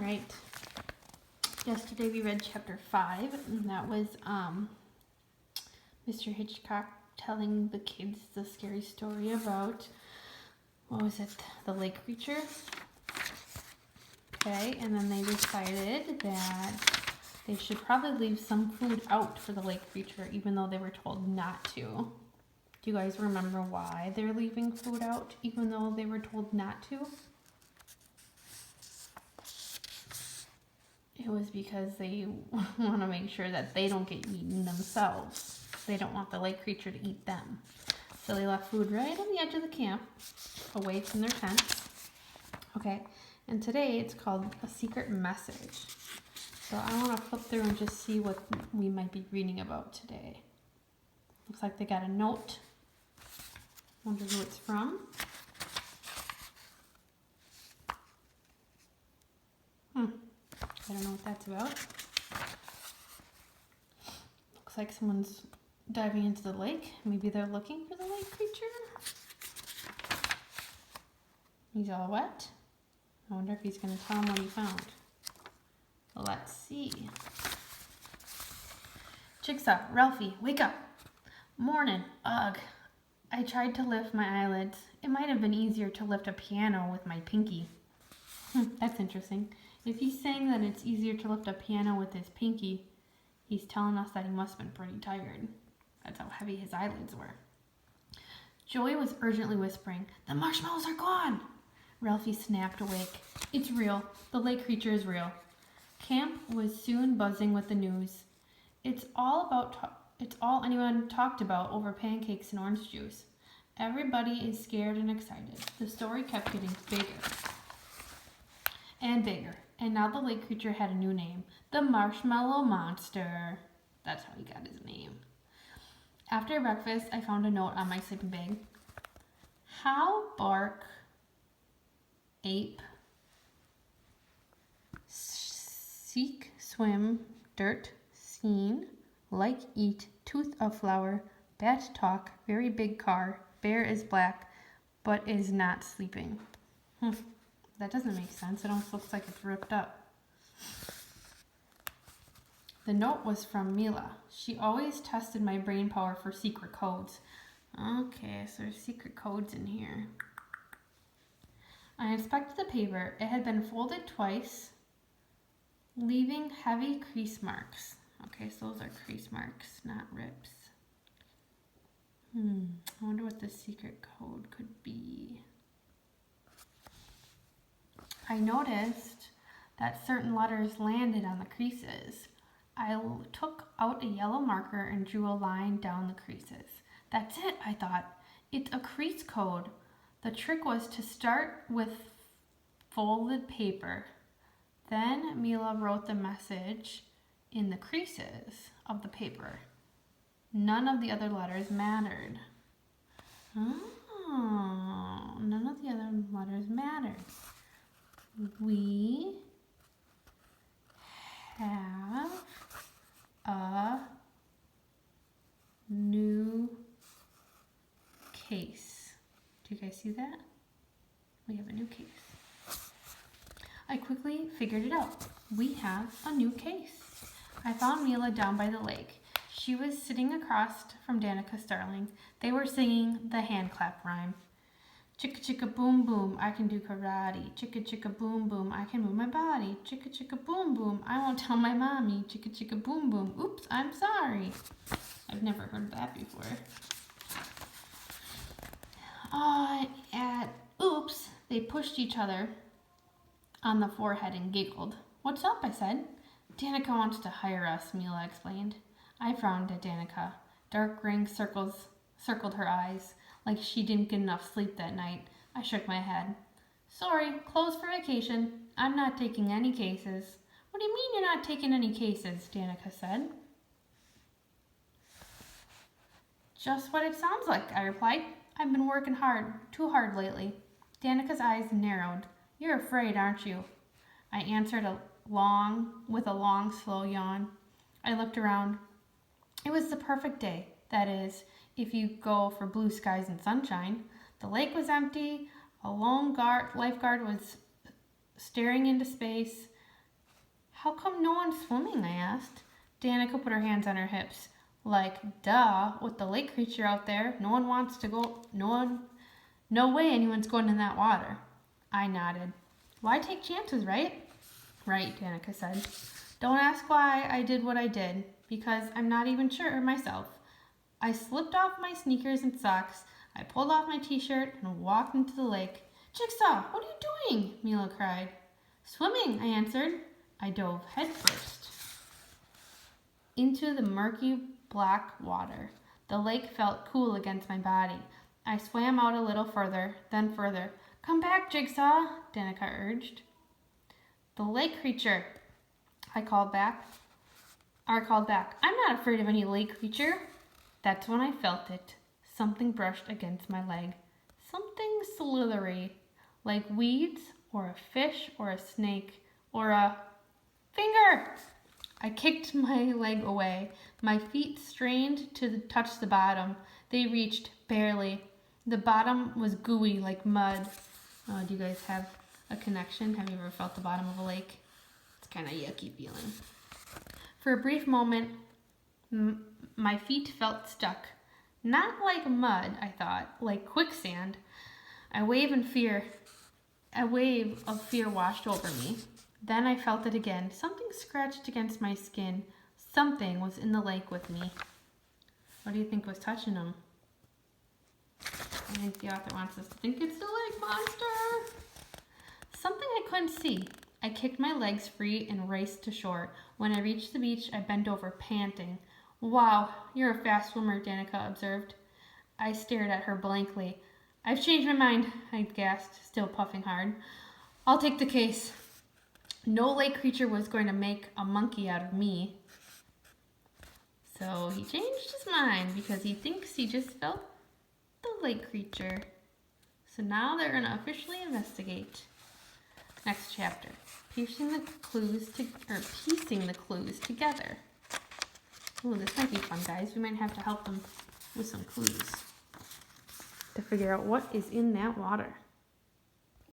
right. Yesterday we read chapter 5, and that was Mr. Hitchcock telling the kids the scary story about, what was it, the lake creature? Okay, and then they decided that they should probably leave some food out for the lake creature, even though they were told not to. Do you guys remember why they're leaving food out, even though they were told not to? It was because they want to make sure that they don't get eaten themselves. They don't want the lake creature to eat them. So they left food right on the edge of the camp, away from their tents. Okay, and today it's called A Secret Message. So I want to flip through and just see what we might be reading about today. Looks like they got a note. Wonder who it's from. I don't know what that's about. Looks like someone's diving into the lake. Maybe they're looking for the lake creature. He's all wet. I wonder if he's going to tell them what he found. Let's see. Jigsaw, Ralphie, wake up. Morning. Ugh. I tried to lift my eyelids. It might have been easier to lift a piano with my pinky. That's interesting. If he's saying that it's easier to lift a piano with his pinky, he's telling us that he must have been pretty tired. That's how heavy his eyelids were. Joey was urgently whispering, "The marshmallows are gone!" Ralphie snapped awake. It's real. The lake creature is real. Camp was soon buzzing with the news. It's all anyone talked about over pancakes and orange juice. Everybody is scared and excited. The story kept getting bigger and bigger. And now the lake creature had a new name. The Marshmallow Monster. That's how he got his name. After breakfast, I found a note on my sleeping bag. How bark, ape, seek, swim, dirt, seen, like eat, tooth of flower, bat talk, very big car, bear is black, but is not sleeping. That doesn't make sense. It almost looks like it's ripped up. The note was from Mila. She always tested my brain power for secret codes. Okay, so there's secret codes in here. I inspected the paper. It had been folded twice, leaving heavy crease marks. Okay, so those are crease marks, not rips. I wonder what the secret code could be. I noticed that certain letters landed on the creases. I took out a yellow marker and drew a line down the creases. That's it, I thought. It's a crease code. The trick was to start with folded paper. Then Mila wrote the message in the creases of the paper. None of the other letters mattered. Oh, none of the other letters mattered. We have a new case. Do you guys see that? We have a new case. I quickly figured it out. We have a new case. I found Mila down by the lake. She was sitting across from Danica Starling. They were singing the hand clap rhyme. Chicka chicka boom boom, I can do karate. Chicka chicka boom boom, I can move my body. Chicka chicka boom boom, I won't tell my mommy. Chicka chicka boom boom, oops, I'm sorry. I've never heard that before. At oops, they pushed each other on the forehead and giggled. What's up, I said. Danica wants to hire us, Mila explained. I frowned at Danica. Dark rings circled her eyes, like she didn't get enough sleep that night. I shook my head. Sorry, closed for vacation. I'm not taking any cases. What do you mean you're not taking any cases? Danica said. Just what it sounds like, I replied. I've been working too hard lately. Danica's eyes narrowed. You're afraid, aren't you? I answered with a long, slow yawn. I looked around. It was the perfect day. That is, if you go for blue skies and sunshine. The lake was empty. A lone lifeguard was staring into space. How come no one's swimming? I asked. Danica put her hands on her hips. Like, duh, with the lake creature out there, no one wants to go, no way anyone's going in that water. I nodded. Why take chances, right? Right, Danica said. Don't ask why I did what I did, because I'm not even sure myself. I slipped off my sneakers and socks. I pulled off my t-shirt and walked into the lake. Jigsaw, what are you doing? Mila cried. Swimming, I answered. I dove headfirst into the murky black water. The lake felt cool against my body. I swam out a little further, then further. Come back, Jigsaw, Danica urged. The lake creature, I called back. I'm not afraid of any lake creature. That's when I felt it. Something brushed against my leg. Something slithery, like weeds or a fish or a snake or a finger. I kicked my leg away. My feet strained to touch the bottom. They reached, barely. The bottom was gooey like mud. Oh, do you guys have a connection? Have you ever felt the bottom of a lake? It's kind of yucky feeling. For a brief moment, my feet felt stuck. Not like mud, I thought, like quicksand. A wave of fear washed over me. Then I felt it again. Something scratched against my skin. Something was in the lake with me. What do you think was touching them? I think the author wants us to think it's the lake monster. Something I couldn't see. I kicked my legs free and raced to shore. When I reached the beach, I bent over, panting. Wow, you're a fast swimmer, Danica observed. I stared at her blankly. I've changed my mind, I gasped, still puffing hard. I'll take the case. No lake creature was going to make a monkey out of me. So he changed his mind because he thinks he just felt the lake creature. So now they're going to officially investigate. Next chapter. Piecing the clues together. Ooh, this might be fun, guys. We might have to help them with some clues to figure out what is in that water.